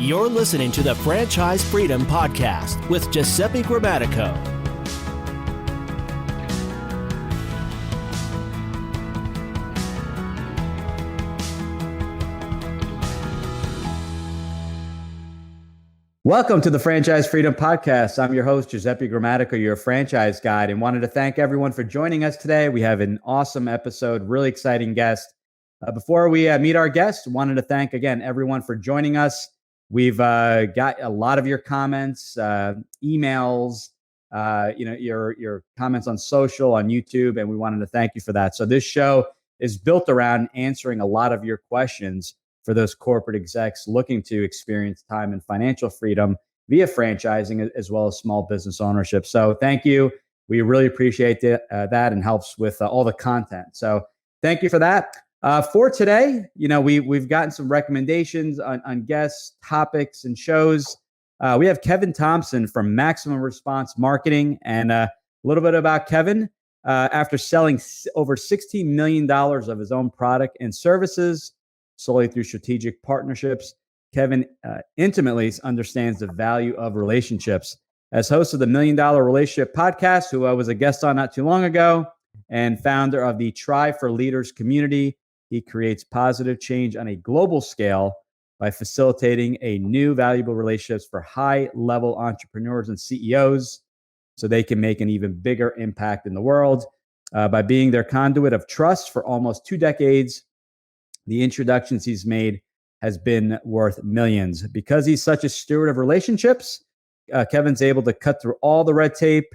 You're listening to the Franchise Freedom Podcast with Giuseppe Grammatico. Welcome to the Franchise Freedom Podcast. I'm your host, Giuseppe Grammatico, your franchise guide, and wanted to thank everyone for joining us today. We have an awesome episode, really exciting guest. Before we meet our guest, wanted to thank, again, everyone for joining us. We've got a lot of your comments, emails, your comments on social, on YouTube, and we wanted to thank you for that. So this show is built around answering a lot of your questions for those corporate execs looking to experience time and financial freedom via franchising as well as small business ownership. So thank you. We really appreciate that and helps with all the content. So thank you for that. For today, we've gotten some recommendations on guests, topics, and shows. We have Kevin Thompson from Maximum Response Marketing, and a little bit about Kevin. After selling over $16 million of his own product and services solely through strategic partnerships, Kevin intimately understands the value of relationships. As host of the $1 Million Relationship Podcast, who I was a guest on not too long ago, and founder of the Try for Leaders community, he creates positive change on a global scale by facilitating a new valuable relationships for high-level entrepreneurs and CEOs so they can make an even bigger impact in the world. By being their conduit of trust for almost 2 decades, the introductions he's made has been worth millions. Because he's such a steward of relationships, Kevin's able to cut through all the red tape,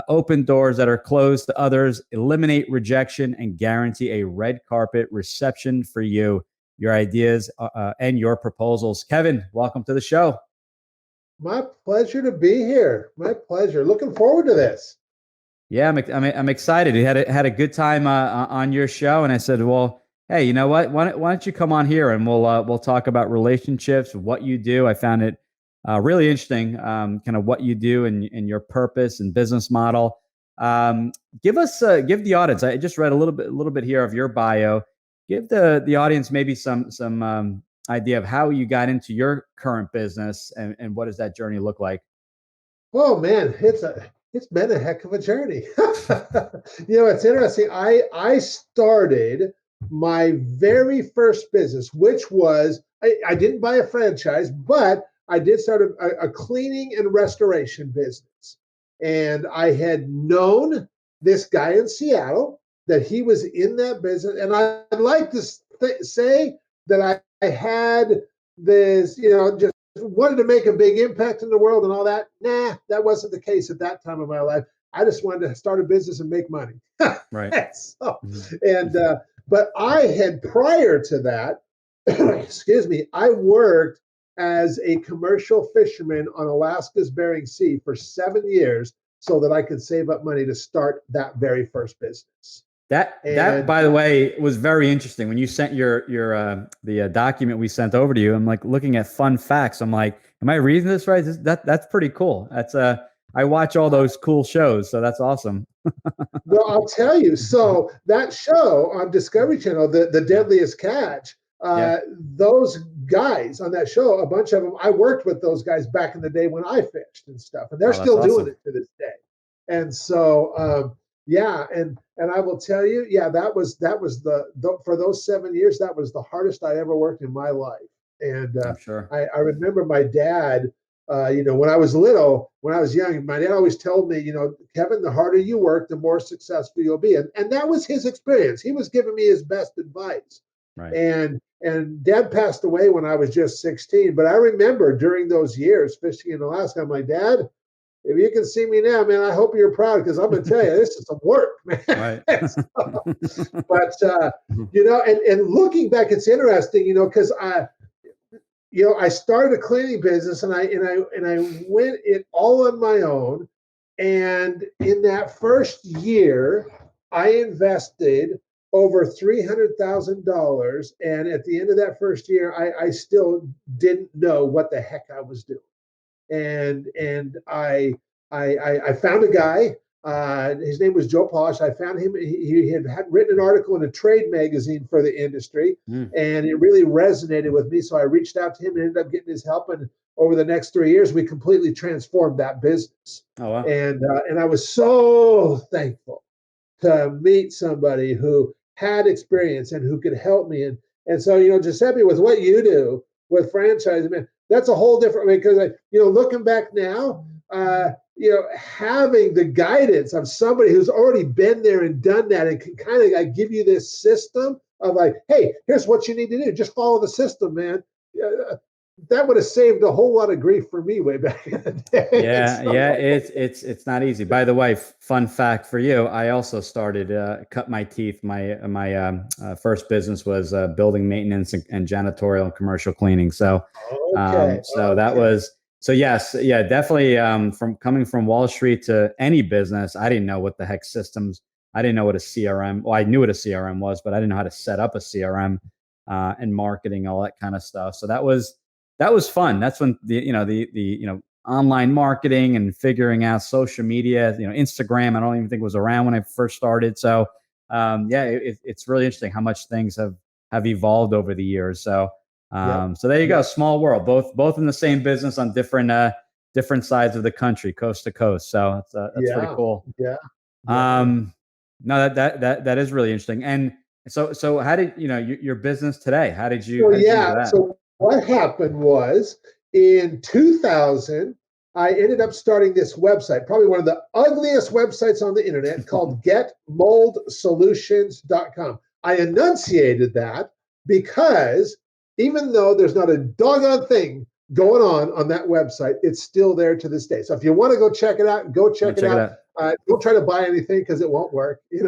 open doors that are closed to others, eliminate rejection, and guarantee a red carpet reception for you, your ideas, and your proposals. Kevin, welcome to the show. My pleasure to be here. My pleasure. Looking forward to this. Yeah, I'm excited. We had a good time on your show, and I said, well, hey, you know what? Why don't you come on here and we'll talk about relationships, what you do. I found it really interesting, kind of what you do and your purpose and business model. Give the audience. I just read a little bit here of your bio. Give the audience maybe some idea of how you got into your current business and what does that journey look like? Oh man, it's been a heck of a journey. It's interesting. I started my very first business, which was I didn't buy a franchise, but I did start a cleaning and restoration business. And I had known this guy in Seattle that he was in that business. And I'd like to say that I had this, just wanted to make a big impact in the world and all that. Nah, that wasn't the case at that time of my life. I just wanted to start a business and make money. Right. But I had, prior to that, I worked as a commercial fisherman on Alaska's Bering Sea for 7 years so that I could save up money to start that very first business. That, by the way, was very interesting. When you sent the document we sent over to you, I'm like looking at fun facts. I'm like, am I reading this right? That's pretty cool. That's I watch all those cool shows, so that's awesome. Well, I'll tell you. So that show on Discovery Channel, the Deadliest Catch, those guys on that show, a bunch of them, I worked with those guys back in the day when I fished and stuff, and they're still doing it to this day. And so, and I will tell you, that was for those 7 years, that was the hardest I ever worked in my life. And I'm sure. I remember my dad. When I was little, when I was young, my dad always told me, Kevin, the harder you work, the more successful you'll be. And that was his experience. He was giving me his best advice. Right. And Dad passed away when I was just 16. But I remember during those years fishing in Alaska, I'm like, Dad, if you can see me now, man, I hope you're proud because I'm going to tell you, this is some work, man. Right. And looking back, it's interesting, because I started a cleaning business and I went it all on my own. And in that first year, I invested over $300,000. And at the end of that first year, I still didn't know what the heck I was doing. And I found a guy His name was Joe Polish. I found him. He had written an article in a trade magazine for the industry, and it really resonated with me. So I reached out to him and ended up getting his help. And over the next 3 years, we completely transformed that business. Oh, wow. And I was so thankful to meet somebody who had experience and who could help me. And so, Giuseppe, with what you do with franchising, man, that's a whole different way. Because looking back now, having the guidance of somebody who's already been there and done that and can kind of like give you this system of like, hey, here's what you need to do. Just follow the system, man. That would have saved a whole lot of grief for me way back in the day. It's not easy. By the way, fun fact for you, I also started cut my teeth. My first business was building maintenance and janitorial and commercial cleaning. So that was. So yes, yeah, definitely. From coming from Wall Street to any business, I didn't know what the heck systems. I didn't know what a CRM. Well, I knew what a CRM was, but I didn't know how to set up a CRM and marketing, all that kind of stuff. So that was fun. That's when the online marketing and figuring out social media. Instagram. I don't even think it was around when I first started. So it's really interesting how much things have evolved over the years. So. So there you go. Small world, both in the same business on different sides of the country, coast to coast. So that's pretty cool. Yeah. No, that is really interesting. And so how did your business today? How did you? So what happened was in 2000, I ended up starting this website, probably one of the ugliest websites on the internet, called GetMoldSolutions.com. I enunciated that because even though there's not a doggone thing going on that website, it's still there to this day. So if you want to go check it out, go check it out. Don't try to buy anything because it won't work. Is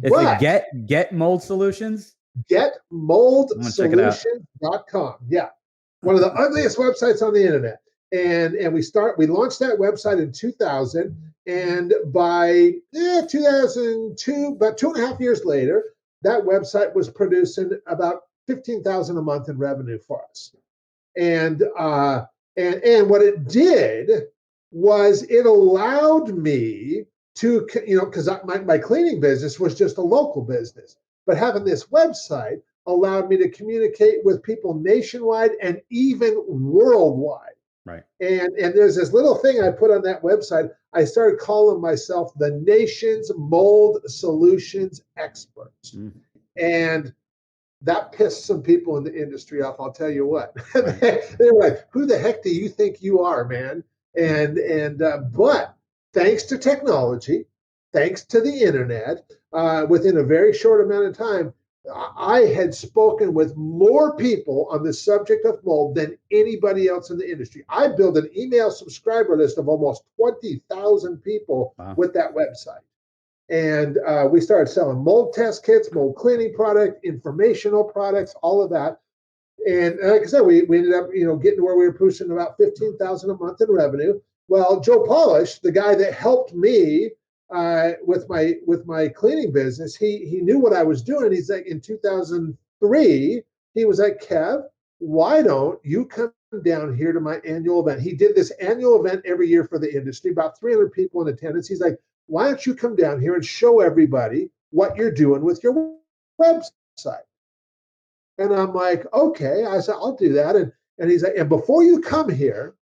it Get Mold Solutions? GetMoldSolutions.com. Yeah, one of the ugliest websites on the internet. And we launched that website in 2000, and by 2002, about 2.5 years later, that website was producing about $15,000 a month in revenue for us. And what it did was it allowed me to, because my cleaning business was just a local business, but having this website allowed me to communicate with people nationwide and even worldwide. Right. And there's this little thing I put on that website. I started calling myself the nation's mold solutions experts. And that pissed some people in the industry off. I'll tell you what. They were like, "Who the heck do you think you are, man?" But thanks to technology, thanks to the internet, within a very short amount of time, I had spoken with more people on the subject of mold than anybody else in the industry. I built an email subscriber list of almost 20,000 people with that website. And we started selling mold test kits, mold cleaning product, informational products, all of that. And like I said, we ended up, getting to where we were pushing about $15,000 a month in revenue. Well, Joe Polish, the guy that helped me with my cleaning business, he knew what I was doing. He's like, in 2003, he was like, "Kev, why don't you come down here to my annual event?" He did this annual event every year for the industry, about 300 people in attendance. He's like, "Why don't you come down here and show everybody what you're doing with your website?" And I'm like, "Okay." I said, "I'll do that." And he's like, "And before you come here,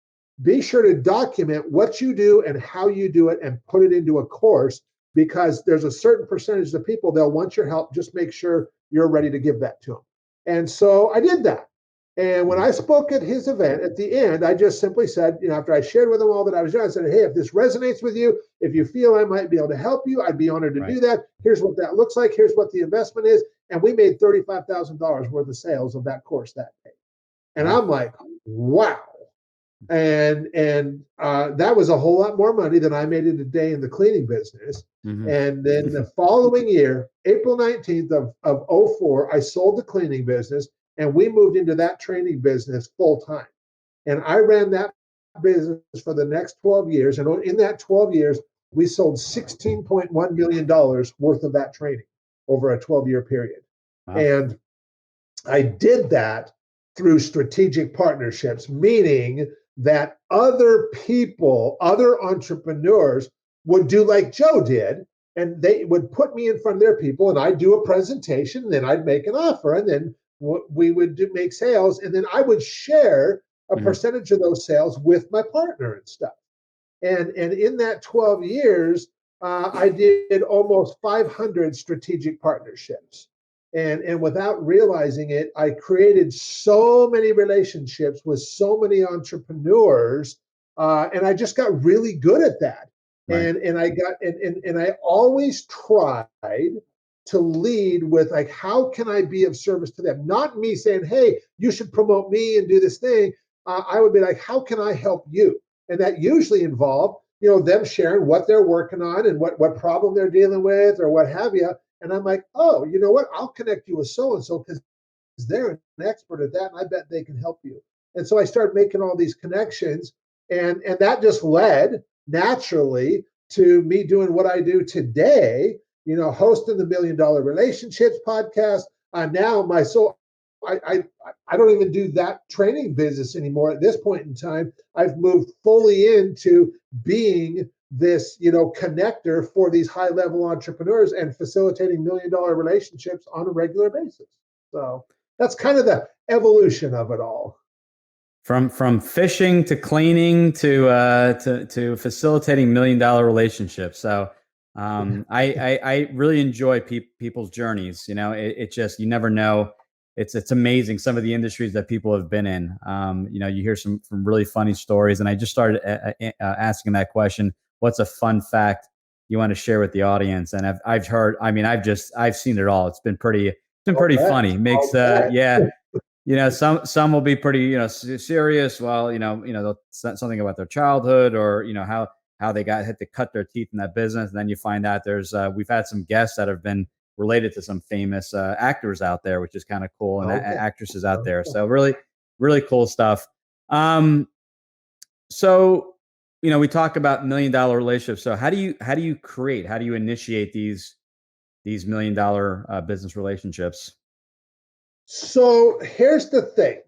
be sure to document what you do and how you do it and put it into a course, because there's a certain percentage of people, they'll want your help. Just make sure you're ready to give that to them." And so I did that. And when I spoke at his event at the end, I just simply said, after I shared with him all that I was doing, I said, "Hey, if this resonates with you, if you feel I might be able to help you, I'd be honored to do that. Here's what that looks like. Here's what the investment is." And we made $35,000 worth of sales of that course that day. And I'm like, wow. And that was a whole lot more money than I made in a day in the cleaning business. And then the following year, April 19th of 2004, I sold the cleaning business. And we moved into that training business full time. And I ran that business for the next 12 years. And in that 12 years, we sold $16.1 million worth of that training over a 12-year period. Wow. And I did that through strategic partnerships, meaning that other people, other entrepreneurs would do like Joe did, and they would put me in front of their people, and I'd do a presentation, and then I'd make an offer, and then we would make sales, and then I would share a percentage of those sales with my partner and stuff. And in that 12 years, I did almost 500 strategic partnerships. And without realizing it, I created so many relationships with so many entrepreneurs, and I just got really good at that. Right. And I always tried to lead with like, how can I be of service to them? Not me saying, hey, you should promote me and do this thing. I would be like, how can I help you? And that usually involved, them sharing what they're working on and what problem they're dealing with or what have you. And I'm like, oh, you know what? I'll connect you with so-and-so because they're an expert at that, and I bet they can help you. And so I started making all these connections, and that just led naturally to me doing what I do today, hosting the $1 Million Relationships podcast. Now I don't even do that training business anymore at this point in time. I've moved fully into being this, connector for these high-level entrepreneurs and facilitating $1 million relationships on a regular basis. So that's kind of the evolution of it all. From fishing to cleaning to facilitating $1 million relationships. So I really enjoy people's journeys. It just, you never know. It's amazing some of the industries that people have been in. You hear some really funny stories, and I just started asking that question: what's a fun fact you want to share with the audience? And I've heard, I've seen it all. It's been pretty funny. Makes some will be pretty serious. Well, they'll say something about their childhood or how they got hit to cut their teeth in that business, and then you find out we've had some guests that have been related to some famous actors out there, which is kind of cool, and actresses out there. So really, really cool stuff. So, we talk about $1 million relationships. So how do you initiate these $1 million business relationships? So here's the thing,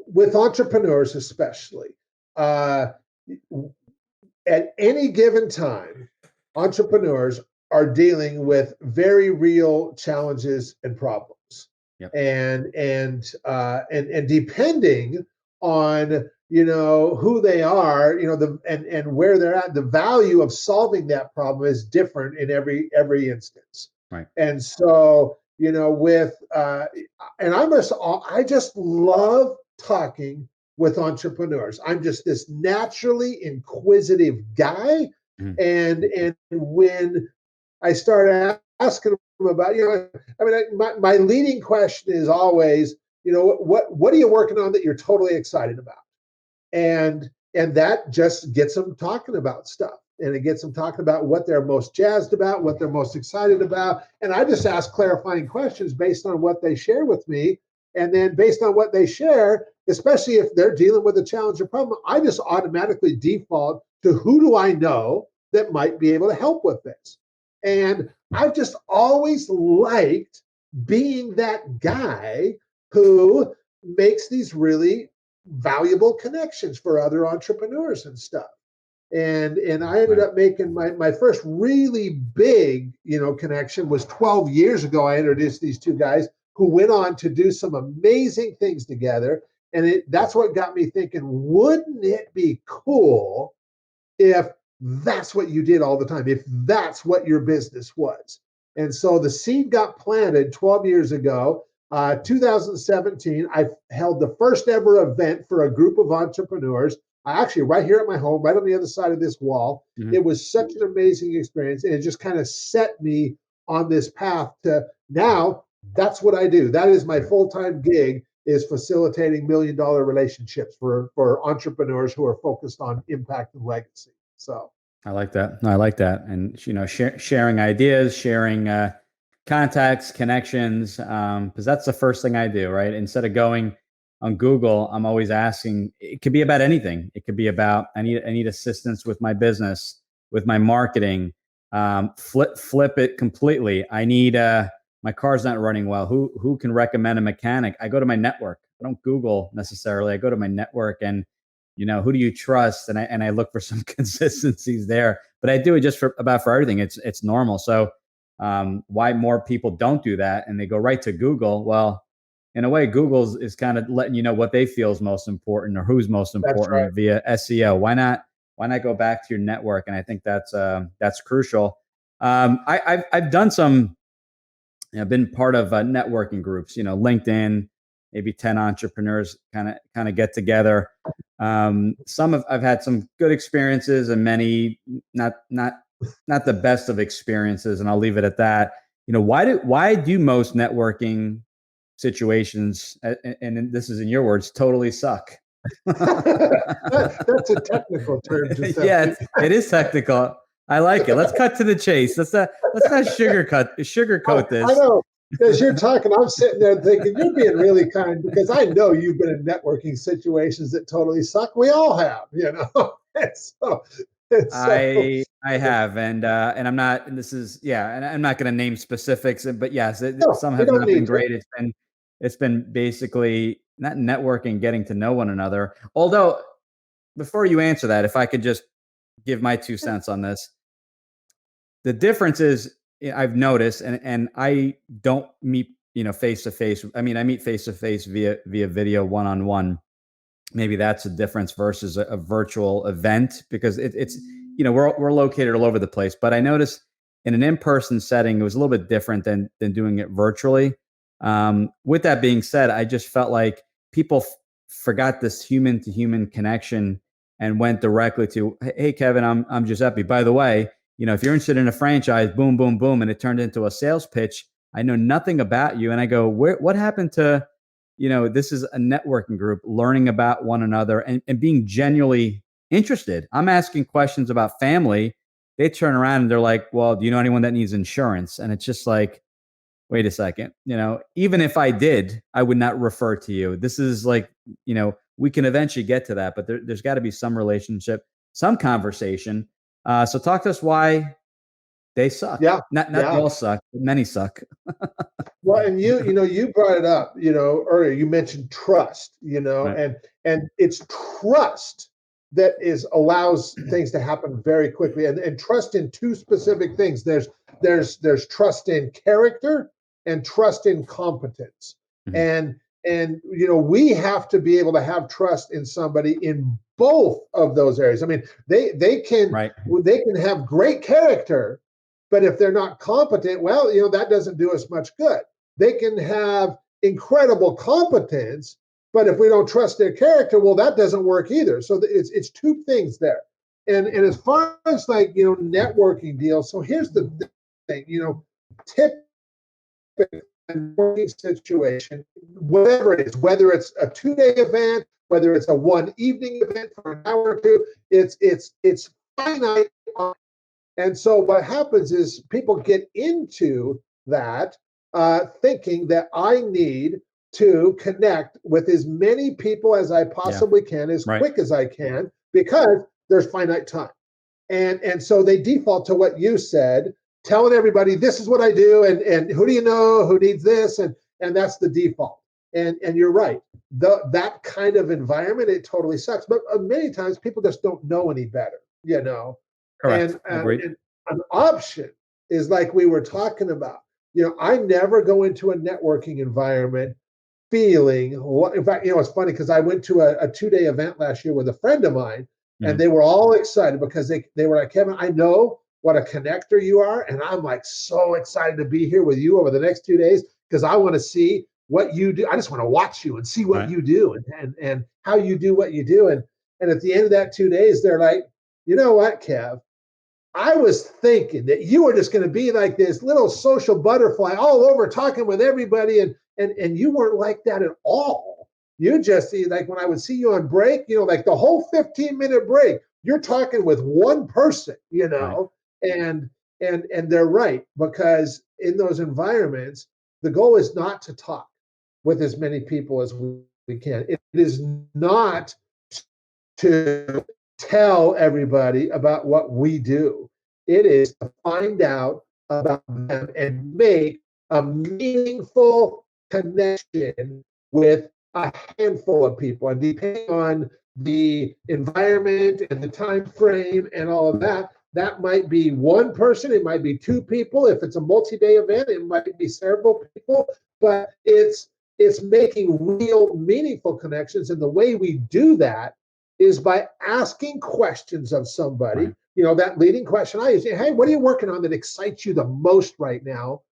with entrepreneurs, especially, at any given time, entrepreneurs are dealing with very real challenges and problems. Yep. And depending on who they are, and where they're at, the value of solving that problem is different in every instance. Right. And so with and I just love talking with entrepreneurs. I'm just this naturally inquisitive guy, and when I started asking them about, my leading question is always, what are you working on that you're totally excited about? And that just gets them talking about stuff. And it gets them talking about what they're most jazzed about, what they're most excited about. And I just ask clarifying questions based on what they share with me. And then based on what they share, especially if they're dealing with a challenge or problem, I just automatically default to who do I know that might be able to help with this. And I've just always liked being that guy who makes these really valuable connections for other entrepreneurs and stuff. And I ended up making my first really big, connection was 12 years ago. I introduced these two guys who went on to do some amazing things together. And that's what got me thinking, wouldn't it be cool if that's what you did all the time, if that's what your business was? And so the seed got planted 12 years ago. 2017, I held the first ever event for a group of entrepreneurs. Actually, right here at my home, right on the other side of this wall. Mm-hmm. It was such an amazing experience. And it just kind of set me on this path to now that's what I do. That is my full-time gig, is facilitating $1 million relationships for entrepreneurs who are focused on impact and legacy. So I like that. And, sharing ideas, sharing contacts, connections, because that's the first thing I do, right? Instead of going on Google, I'm always asking, it could be about anything. It could be about, I need assistance with my business, with my marketing, flip it completely. I need, my car's not running well. Who can recommend a mechanic? I go to my network. I don't Google necessarily. I go to my network, and who do you trust? And I look for some consistencies there, but I do it just for everything. It's normal. So why more people don't do that and they go right to Google? Well, in a way, Google is kind of letting you know what they feel is most important or who's most important via SEO. Why not go back to your network? And I think that's crucial. I've done some, been part of networking groups, LinkedIn, maybe 10 entrepreneurs kind of get together. I've had some good experiences and many not the best of experiences, and I'll leave it at that. Why do most networking situations, and this is in your words, totally suck? That's a technical term. Yeah, it is technical. I like it. Let's cut to the chase. Let's not sugarcoat this. I know. As you're talking, I'm sitting there thinking you're being really kind, because I know you've been in networking situations that totally suck. We all have, I have, and I'm not. And this is and I'm not going to name specifics, but yes, some have not been great. It's been basically not networking, getting to know one another. Although, before you answer that, if I could just give my 2 cents on this, the difference is I've noticed, and I don't meet face to face. I mean, I meet face to face via video, one-on-one. Maybe that's a difference versus a virtual event, because it's we're located all over the place. But I noticed in an in-person setting, it was a little bit different than doing it virtually. With that being said, I just felt like people forgot this human to human connection and went directly to, hey, Kevin, I'm Giuseppe. By the way, if you're interested in a franchise, boom, boom, boom, and it turned into a sales pitch. I know nothing about you. And I go, what happened to, this is a networking group, learning about one another and being genuinely interested. I'm asking questions about family. They turn around and they're like, well, do you know anyone that needs insurance? And it's just like, wait a second, even if I did, I would not refer to you. This is like, we can eventually get to that, but there's got to be some relationship, some conversation. So talk to us why they suck. Yeah. Not all suck, but many suck. Well, and you brought it up, earlier. You mentioned trust, Right. and it's trust that allows things to happen very quickly, and trust in 2 specific things. There's trust in character and trust in competence. Mm-hmm. And we have to be able to have trust in somebody in both of those areas. I mean, they can have great character, but if they're not competent, well, that doesn't do us much good. They can have incredible competence, but if we don't trust their character, well, that doesn't work either. So it's 2 things there. And as far as networking deals, so here's the thing, typically networking situation, whatever it is, whether it's a 2-day event, whether it's a 1 evening event for an hour or 2, it's finite. And so what happens is people get into that thinking that I need to connect with as many people as I possibly can, as quick as I can, because there's finite time. And so they default to what you said, telling everybody, this is what I do, and who do you know who needs this, and that's the default. And you're right. That kind of environment, it totally sucks. But many times people just don't know any better, Correct. And an option is like we were talking about. I never go into a networking environment feeling. In fact, it's funny because I went to a 2-day event last year with a friend of mine, and they were all excited because they were like, Kevin, I know what a connector you are, and I'm like so excited to be here with you over the next 2 days because I want to see what you do. I just want to watch you and see what you do and how you do what you do. And at the end of that 2 days, they're like, you know what, Kev? I was thinking that you were just going to be like this little social butterfly all over talking with everybody. And you weren't like that at all. You just see, like when I would see you on break, like the whole 15-minute break, you're talking with one person, and they're right, because in those environments, the goal is not to talk with as many people as we can. It is not to tell everybody about what we do. It is to find out about them and make a meaningful connection with a handful of people, and depending on the environment and the time frame and all of that, that might be one person, it might be two people. If it's a multi-day event, it might be several people, but it's making real meaningful connections. And the way we do that is by asking questions of somebody. Right. You know, that leading question I use, hey, what are you working on that excites you the most right now?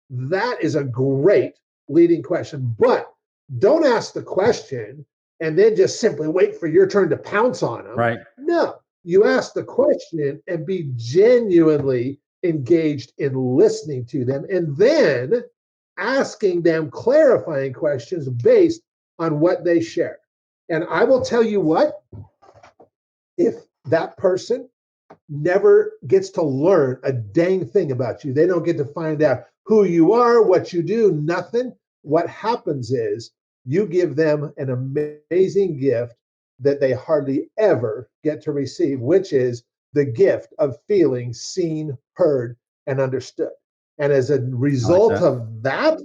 That is a great leading question. But don't ask the question and then just simply wait for your turn to pounce on them. Right. No, you ask the question and be genuinely engaged in listening to them, and then asking them clarifying questions based on what they share. And I will tell you what, if that person never gets to learn a dang thing about you, they don't get to find out who you are, what you do, nothing. What happens is you give them an amazing gift that they hardly ever get to receive, which is the gift of feeling seen, heard, and understood. And as a result of that,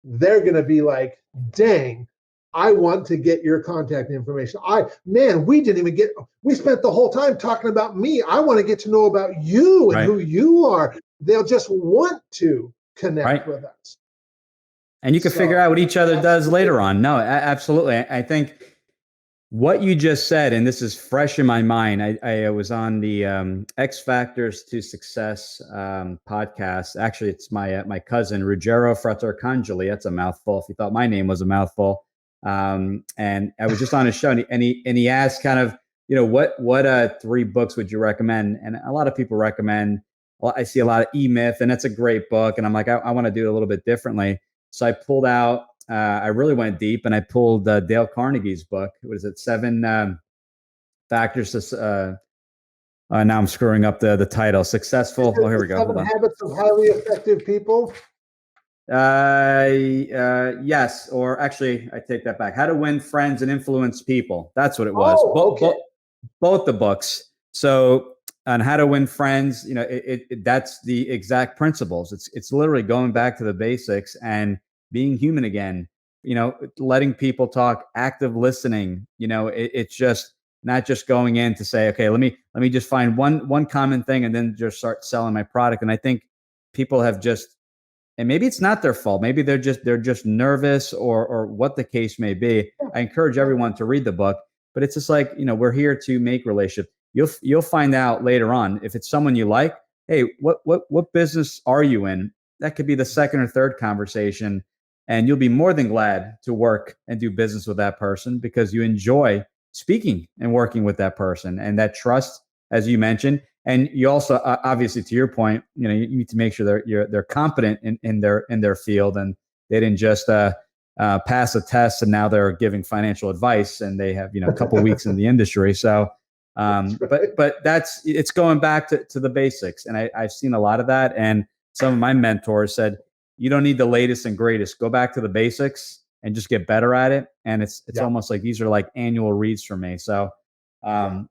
they're going to be like, dang, I want to get your contact information. We spent the whole time talking about me. I want to get to know about you and who you are. They'll just want to connect with us. And you can figure out what each other does later on. No, absolutely. I think what you just said, and this is fresh in my mind, I was on the X Factors to Success podcast. Actually, it's my cousin, Ruggero Fratercangeli. That's a mouthful if you thought my name was a mouthful. And I was just on his show, and he asked kind of, you know, what 3 books would you recommend? And a lot of people recommend, well, I see a lot of E-Myth, and that's a great book. And I'm like, I want to do it a little bit differently. So I pulled out, I really went deep, and I pulled Dale Carnegie's book. What is it? 7 Factors to, now I'm screwing up the title. Successful. Oh, here we go. 7 Habits of Highly Effective People. Yes, or actually, I take that back. How to Win Friends and Influence People. That's what it was. Both the books. So on How to Win Friends, you know, that's the exact principles. It's literally going back to the basics and being human again. You know, letting people talk, active listening. You know, it's just not just going in to say, okay, let me just find one common thing and then just start selling my product. And I think people have just, and maybe it's not their fault. Maybe they're just nervous or what the case may be. I encourage everyone to read the book, but it's just like, you know, we're here to make relationships. You'll find out later on if it's someone you like. Hey, what business are you in? That could be the second or third conversation, and you'll be more than glad to work and do business with that person because you enjoy speaking and working with that person, and that trust, as you mentioned. And you also, obviously, to your point, you know, you need to make sure they're competent in their field, and they didn't just pass a test and now they're giving financial advice and they have, you know, a couple of weeks in the industry. So, but it's going back to the basics, and I've seen a lot of that. And some of my mentors said, you don't need the latest and greatest. Go back to the basics and just get better at it. And it's almost like these are like annual reads for me. So, I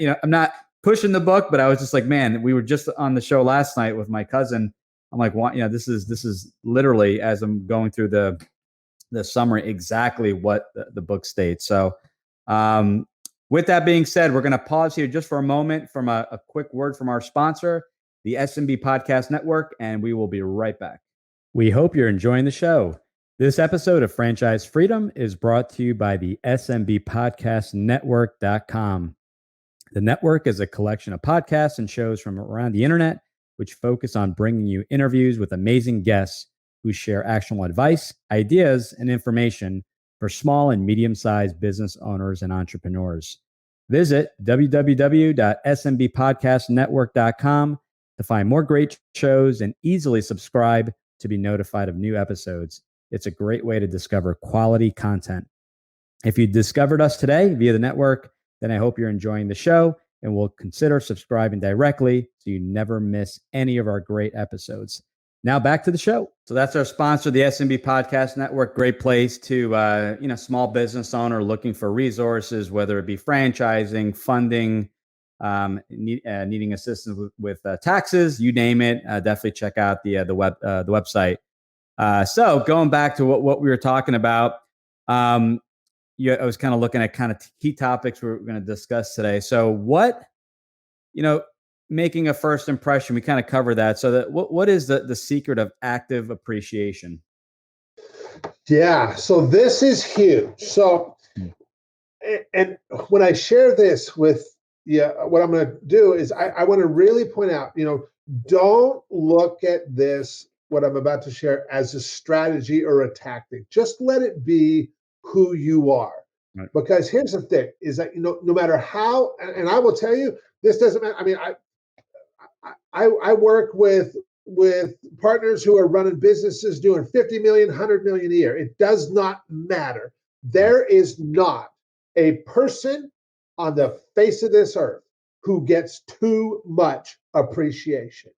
you know, I'm not pushing the book, but I was just like, man, we were just on the show last night with my cousin. I'm like, you know, this is literally, as I'm going through the summary, exactly what the book states. So, with that being said, we're going to pause here just for a moment from a quick word from our sponsor, the SMB Podcast Network, and we will be right back. We hope you're enjoying the show. This episode of Franchise Freedom is brought to you by the SMBpodcastnetwork.com. The network is a collection of podcasts and shows from around the internet, which focus on bringing you interviews with amazing guests who share actionable advice, ideas, and information for small and medium-sized business owners and entrepreneurs. Visit www.smbpodcastnetwork.com to find more great shows and easily subscribe to be notified of new episodes. It's a great way to discover quality content. If you discovered us today via the network, then I hope you're enjoying the show and will consider subscribing directly so you never miss any of our great episodes. Now back to the show. So that's our sponsor, the SMB Podcast Network. Great place to, small business owner looking for resources, whether it be franchising, funding, needing assistance with taxes, you name it. Definitely check out the website. So going back to what we were talking about, Yeah, I was kind of looking at kind of key topics we're going to discuss today. So making a first impression, we kind of cover that. So what is the secret of active appreciation? Yeah, so this is huge. So, and when I share this with what I'm going to do is I want to really point out, don't look at this, what I'm about to share, as a strategy or a tactic. Just let it be who you are. Right. Because here's the thing is that, no matter how, and I will tell you, this doesn't matter. I mean, I work with partners who are running businesses doing 50 million, 100 million a year. It does not matter. There is not a person on the face of this earth who gets too much appreciation.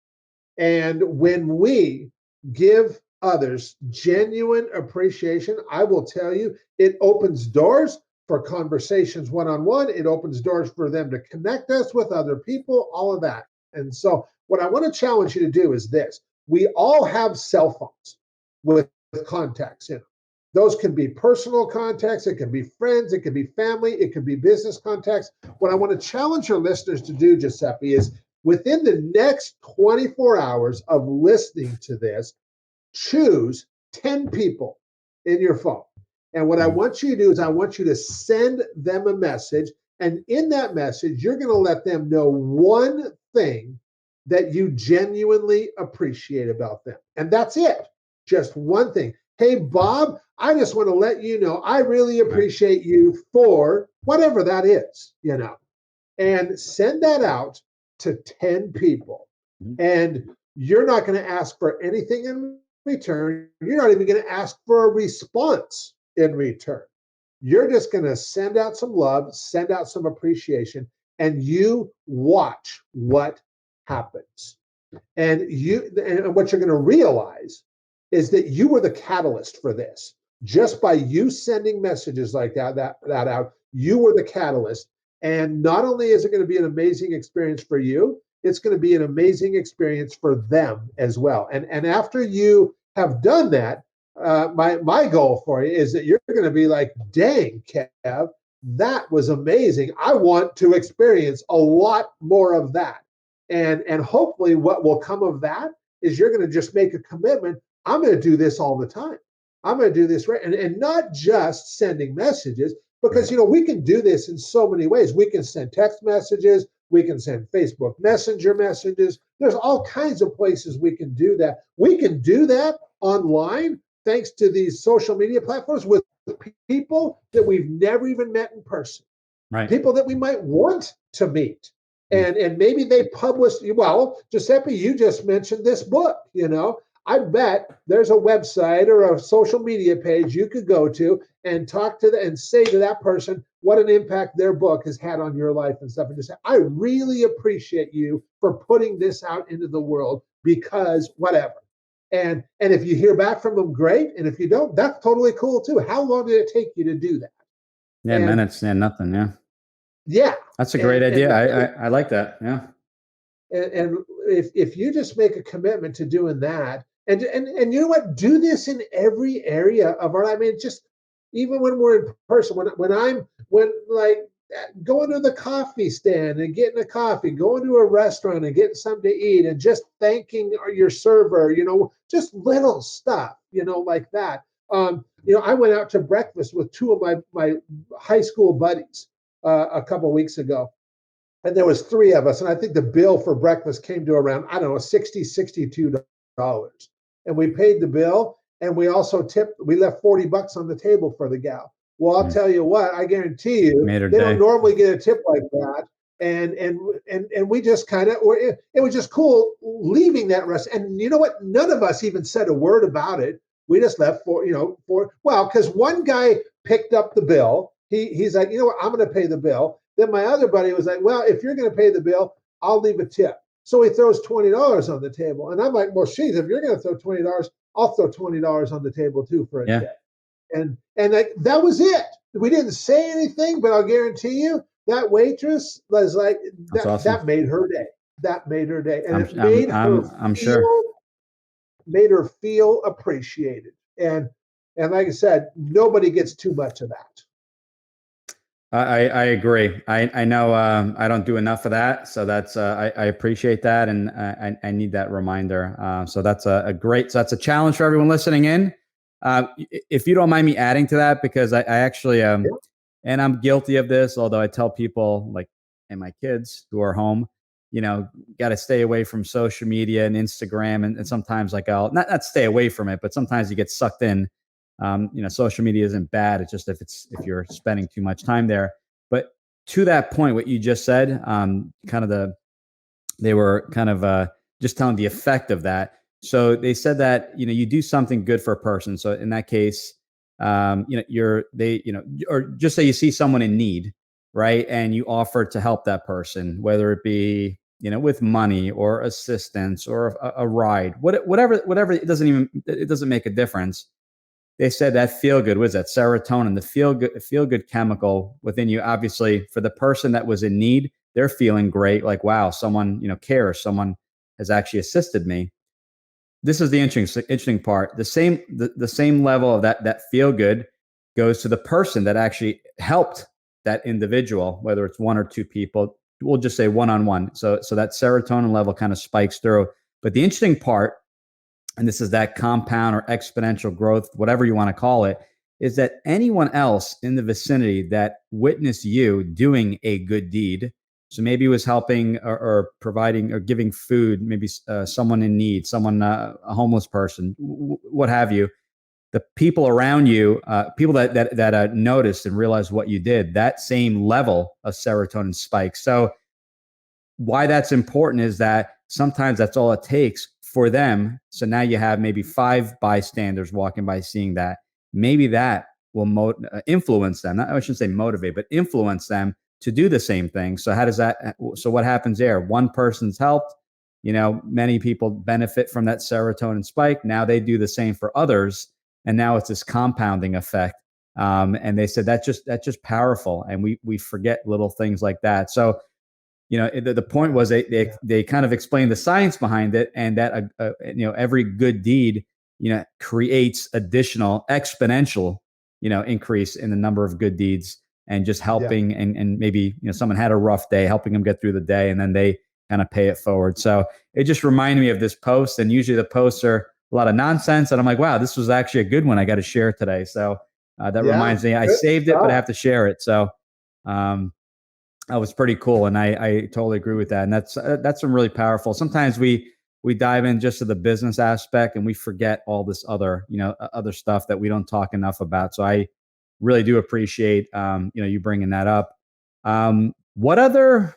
And when we give others genuine appreciation, I will tell you, it opens doors for conversations one-on-one. It opens doors for them to connect us with other people, all of that. And so what I want to challenge you to do is this. We all have cell phones with contacts in them. Those can be personal contacts, it can be friends, it can be family, it can be business contacts. What I want to challenge your listeners to do, Giuseppe, is within the next 24 hours of listening to this, choose 10 people in your phone. And what I want you to do is I want you to send them a message. And in that message, you're going to let them know one thing that you genuinely appreciate about them. And that's it. Just one thing. Hey, Bob, I just want to let you know, I really appreciate you for whatever that is, and send that out to 10 people. And you're not going to ask for anything in return. You're not even going to ask for a response in return. You're just going to send out some love, send out some appreciation, and you watch what happens. And what you're going to realize is that you were the catalyst for this. Just by you sending messages like that out, you were the catalyst. And not only is it going to be an amazing experience for you, it's going to be an amazing experience for them as well. And after you have done that, my goal for you is that you're going to be like, dang, Kev, that was amazing. I want to experience a lot more of that. And hopefully what will come of that is you're going to just make a commitment. I'm going to do this all the time. I'm going to do this right. And not just sending messages, because, we can do this in so many ways. We can send text messages. We can send Facebook Messenger messages. There's all kinds of places we can do that. We can do that online thanks to these social media platforms with people that we've never even met in person. Right. People that we might want to meet. And maybe they published, Giuseppe, you just mentioned this book, I bet there's a website or a social media page you could go to and talk to and say to that person what an impact their book has had on your life and stuff. And just say, I really appreciate you for putting this out into the world because whatever. And if you hear back from them, great. And if you don't, that's totally cool too. How long did it take you to do that? Yeah, minutes. Yeah, nothing. Yeah. Yeah. That's a great idea. I like that. Yeah. And if you just make a commitment to doing that, and you know what, do this in every area of our life. I mean, just even when we're in person, when going to the coffee stand and getting a coffee, going to a restaurant and getting something to eat, and just thanking your server, just little stuff, like that. I went out to breakfast with two of my high school buddies a couple of weeks ago. And there was three of us. And I think the bill for breakfast came to around, I don't know, $62. And we paid the bill. And we also we left $40 on the table for the gal. Well, I'll tell you what, I guarantee you, they don't normally get a tip like that. And we just kind of, it was just cool leaving that restaurant. And you know what? None of us even said a word about it. We just left because one guy picked up the bill. He's like, I'm going to pay the bill. Then my other buddy was like, well, if you're going to pay the bill, I'll leave a tip. So he throws $20 on the table. And I'm like, well, geez, if you're going to throw $20, I'll throw $20 on the table too for a tip. And that was it. We didn't say anything, but I'll guarantee you that waitress was like, that made her day. That made her day. And it made her feel appreciated. And And like I said, nobody gets too much of that. I agree. I know I don't do enough of that, so that's I appreciate that, and I need that reminder. So that's a great. So that's a challenge for everyone listening in. If you don't mind me adding to that, because I actually Yeah. and I'm guilty of this, although I tell people like, and my kids who are home, got to stay away from social media and Instagram, and sometimes like I'll not stay away from it, but sometimes you get sucked in. Social media isn't bad. It's just if you're spending too much time there. But to that point, what you just said, they were kind of just telling the effect of that. So they said that you do something good for a person. So in that case, or just say you see someone in need, right, and you offer to help that person, whether it be with money or assistance or a ride, whatever. It doesn't make a difference. They said that feel good, was that serotonin, the feel good chemical within you. Obviously, for the person that was in need, they're feeling great. Like, wow, someone cares. Someone has actually assisted me. This is the interesting part. The same level of that feel good goes to the person that actually helped that individual, whether it's one or two people. We'll just say one on one. So that serotonin level kind of spikes through. But the interesting part, and this is that compound or exponential growth, whatever you want to call it, is that anyone else in the vicinity that witnessed you doing a good deed, so maybe it was helping or providing or giving food, maybe someone in need, someone, a homeless person, what have you, the people around you, people that noticed and realized what you did, that same level of serotonin spikes. So why that's important is that sometimes that's all it takes for them. So now you have maybe 5 bystanders walking by seeing that. Maybe that will influence them. I shouldn't say motivate, but influence them to do the same thing. So how does that? So what happens there? One person's helped. Many people benefit from that serotonin spike. Now they do the same for others, and now it's this compounding effect. And they said that's just powerful, and we forget little things like that. So the point was they kind of explained the science behind it, and that every good deed creates additional exponential increase in the number of good deeds, and just helping and maybe someone had a rough day, helping them get through the day, and then they kind of pay it forward. So it just reminded me of this post, and usually the posts are a lot of nonsense, and I'm like, wow, this was actually a good one. I got to share today. So that reminds me, I saved it, but I have to share it. So that was pretty cool, and I totally agree with that. And that's some really powerful. Sometimes we dive in just to the business aspect, and we forget all this other other stuff that we don't talk enough about. So I really do appreciate you bringing that up. What other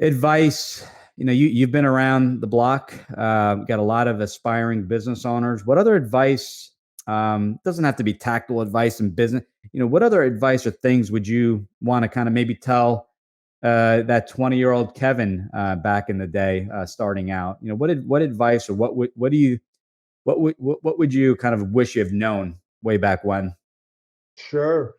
advice? You've been around the block, got a lot of aspiring business owners. What other advice? Doesn't have to be tactical advice in business. What other advice or things would you want to kind of maybe tell that 20-year-old Kevin back in the day, starting out? What advice or what would you kind of wish you have known way back when? Sure.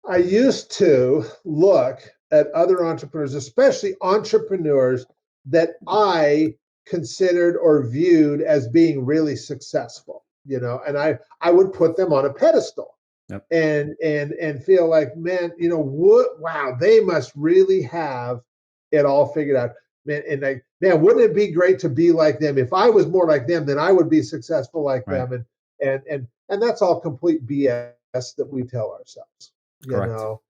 I used to look at other entrepreneurs, especially entrepreneurs that I considered or viewed as being really successful, and I would put them on a pedestal. Yep. And feel like, man, wow, they must really have it all figured out. Man, and like, man, wouldn't it be great to be like them? If I was more like them, then I would be successful like Right. them. And that's all complete BS that we tell ourselves. Correct.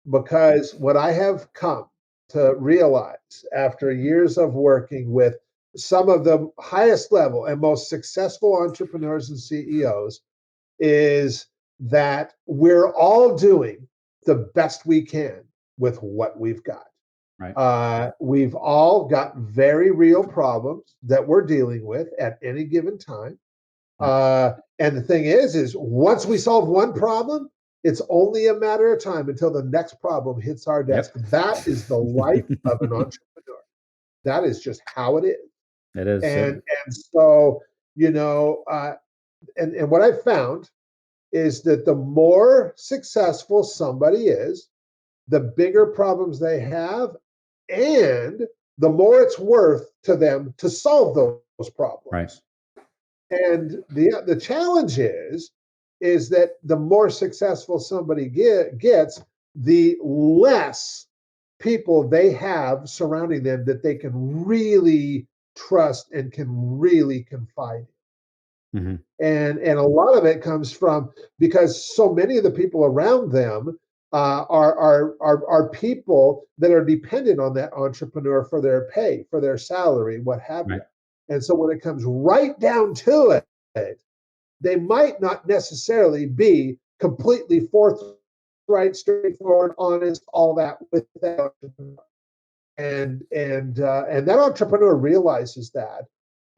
Because what I have come to realize after years of working with some of the highest level and most successful entrepreneurs and CEOs is that we're all doing the best we can with what we've got. Right. We've all got very real problems that we're dealing with at any given time. And the thing is once we solve one problem, it's only a matter of time until the next problem hits our desk. Yep. That is the life of an entrepreneur. That is just how it is. It is. And so, and what I've found is that the more successful somebody is, the bigger problems they have, and the more it's worth to them to solve those problems. Right. And the challenge is that the more successful somebody gets, the less people they have surrounding them that they can really trust and can really confide in. Mm-hmm. And a lot of it comes from because so many of the people around them are people that are dependent on that entrepreneur for their pay, for their salary, what have Right. you. And so when it comes right down to it, they might not necessarily be completely forthright, straightforward, honest, all that with that entrepreneur. And that entrepreneur realizes that.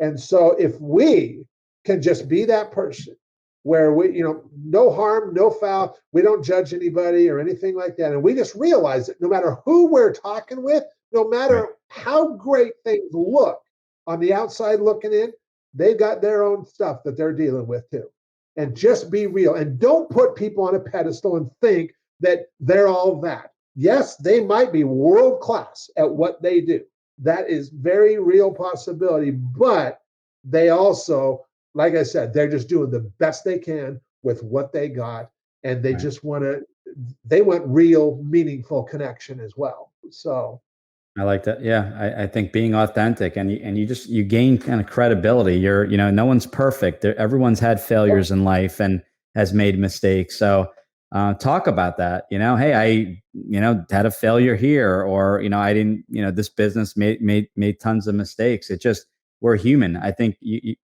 And so if we can just be that person where we, no harm, no foul, we don't judge anybody or anything like that. And we just realize that no matter who we're talking with, no matter Right. how great things look on the outside looking in, they've got their own stuff that they're dealing with too. And just be real and don't put people on a pedestal and think that they're all that. Yes, they might be world class at what they do. That is very real possibility, but they also, like I said, they're just doing the best they can with what they got, and they Right. just they want real, meaningful connection as well. So I like that. Yeah, I think being authentic and you gain kind of credibility. No one's perfect. Everyone's had failures in life and has made mistakes. So talk about that. Hey, I had a failure here, or I didn't. This business made tons of mistakes. It just we're human. I think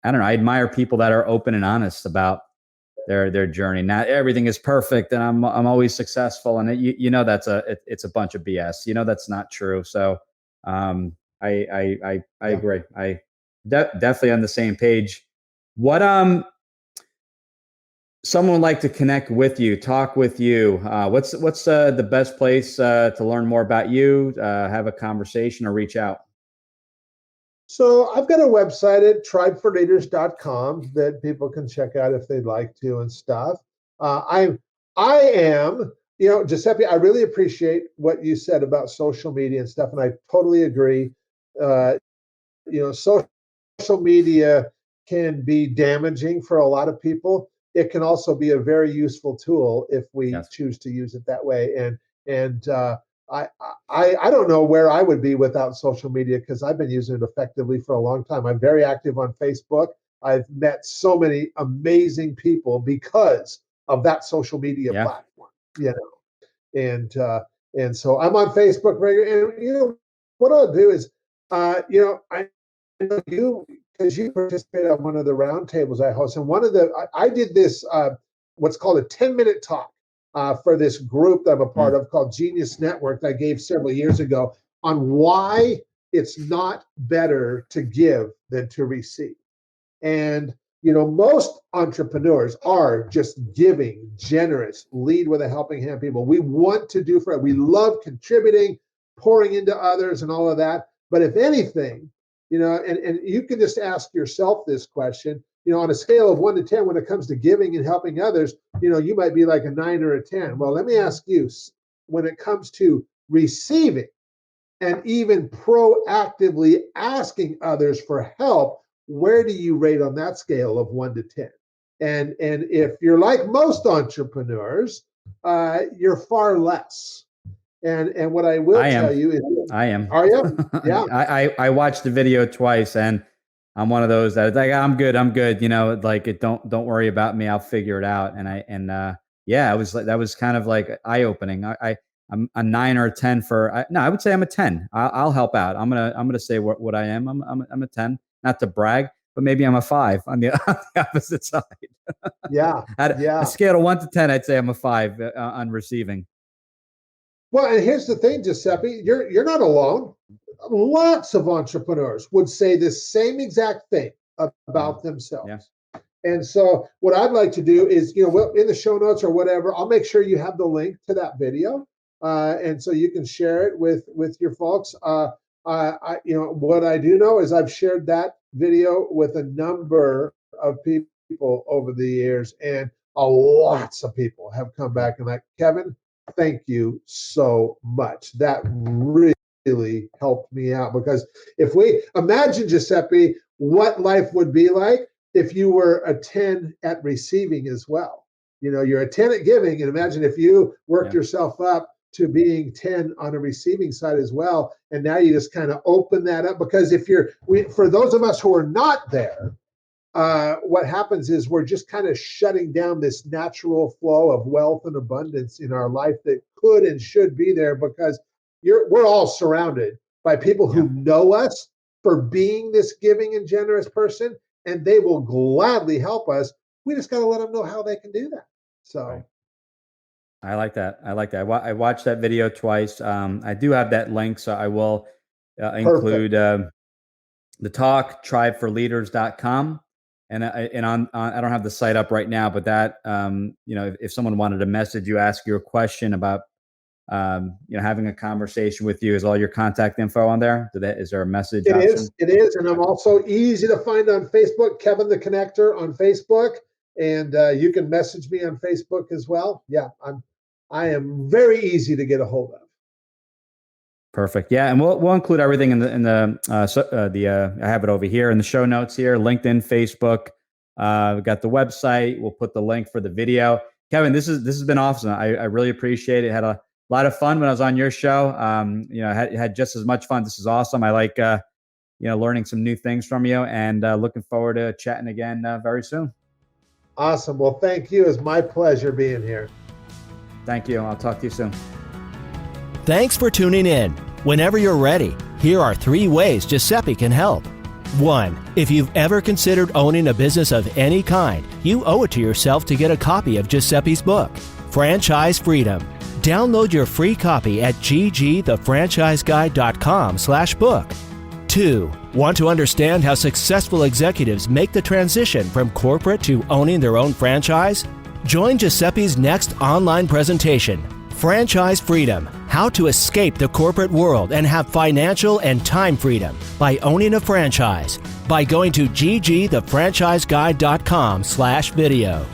I don't know. I admire people that are open and honest about their journey. Not everything is perfect, and I'm always successful, and that's it's a bunch of BS. That's not true. So I agree. I definitely on the same page. What someone would like to connect with you, talk with you. What's the best place to learn more about you, have a conversation, or reach out? So I've got a website at tribeforleaders.com that people can check out if they'd like to and stuff. I am, Giuseppe, I really appreciate what you said about social media and stuff, and I totally agree. Social media can be damaging for a lot of people. It can also be a very useful tool if we choose to use it that way. And I don't know where I would be without social media because I've been using it effectively for a long time. I'm very active on Facebook. I've met so many amazing people because of that social media platform. And so I'm on Facebook regularly. And what I'll do is, I know you because you participated on one of the roundtables I host, and I did this what's called a 10-minute talk for this group that I'm a part of called Genius Network that I gave several years ago on why it's not better to give than to receive. And most entrepreneurs are just giving, generous, lead with a helping hand people. We want to do for it. We love contributing, pouring into others and all of that. But if anything, and you can just ask yourself this question, on a scale of 1 to 10, when it comes to giving and helping others, you might be like a 9 or a 10. Well, let me ask you, when it comes to receiving and even proactively asking others for help, where do you rate on that scale of 1 to 10? And if you're like most entrepreneurs, you're far less. And what I will tell you is, I am. Are you? Yeah. I watched the video twice, and I'm one of those that like I'm good. Don't worry about me. I'll figure it out. It was like that was kind of like eye opening. I'm a 9 or a 10 for no. I would say I'm a 10. I'll help out. I'm gonna say what I am. I'm a 10. Not to brag, but maybe I'm a 5 on the opposite side. Yeah. At a scale of 1 to 10, I'd say I'm a 5 on receiving. Well, and here's the thing, Giuseppe, you're not alone. Lots of entrepreneurs would say the same exact thing about themselves. Yeah. And so what I'd like to do is, in the show notes or whatever, I'll make sure you have the link to that video. And so you can share it with your folks. What I do know is I've shared that video with a number of people over the years, and lots of people have come back and like, Kevin, thank you so much. That really helped me out, because if we imagine, Giuseppe, what life would be like if you were a 10 at receiving as well. You're a 10 at giving, and imagine if you worked yourself up to being 10 on a receiving side as well. And now you just kind of open that up, because for those of us who are not there, what happens is we're just kind of shutting down this natural flow of wealth and abundance in our life that could and should be there, because we're all surrounded by people who know us for being this giving and generous person, and they will gladly help us. We just got to let them know how they can do that. So. Right. I like that. I watched that video twice. I do have that link, so I will include the talk, tribeforleaders.com. And I don't have the site up right now, but that, if someone wanted to message you, ask you a question about, having a conversation with you, is all your contact info on there? Is there a message option? It is. And I'm also easy to find on Facebook, Kevin the Connector on Facebook. And you can message me on Facebook as well. Yeah, I am very easy to get a hold of. Perfect. Yeah, and we'll include everything in the I have it over here in the show notes here. LinkedIn, Facebook. We've got the website. We'll put the link for the video. Kevin, this has been awesome. I really appreciate it. Had a lot of fun when I was on your show. I had just as much fun. This is awesome. I like learning some new things from you, and looking forward to chatting again very soon. Awesome. Well, thank you. It's my pleasure being here. Thank you. I'll talk to you soon. Thanks for tuning in. Whenever you're ready, here are 3 ways Giuseppe can help. 1. If you've ever considered owning a business of any kind, you owe it to yourself to get a copy of Giuseppe's book, Franchise Freedom. Download your free copy at ggthefranchiseguide.com/book. 2. Want to understand how successful executives make the transition from corporate to owning their own franchise? Join Giuseppe's next online presentation, Franchise Freedom: How to Escape the Corporate World and Have Financial and Time Freedom by Owning a Franchise, by going to ggthefranchiseguide.com/video.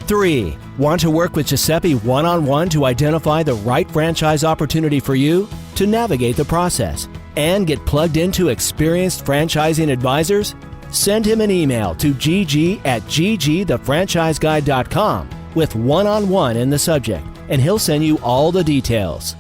3. Want to work with Giuseppe one-on-one to identify the right franchise opportunity for you, to navigate the process, and get plugged into experienced franchising advisors? Send him an email to gg@ggthefranchiseguide.com with one-on-one in the subject, and he'll send you all the details.